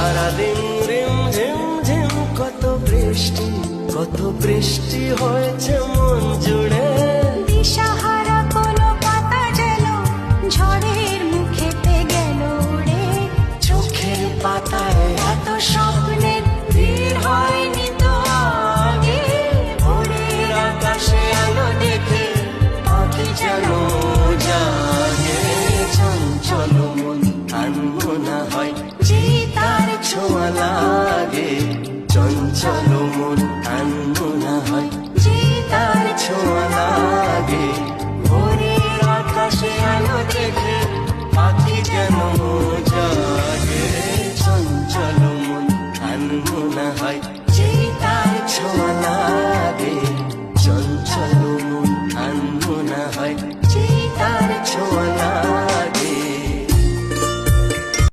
সারাদিন রিম ঝিম ঝিম কত বৃষ্টি হয়েছে মন জুড়ে। দিশাহারা কোনো পাতা যেন ঝড়ের মুখে পে গেল উড়ে। চোখের পাতায় এত স্বপ্নের ভিড় হয়নি তো আগে। ভোরের আকাশে আলো দেখে পাখি যেন জাগে। চঞ্চল মন আনমনা হয় যে তার ছোঁয়া লাগে। চঞ্চল মন আনমনা হয় যে তার ছোঁয়া লাগে। ভোরের আকাশে আলো দেখে পাখি যেন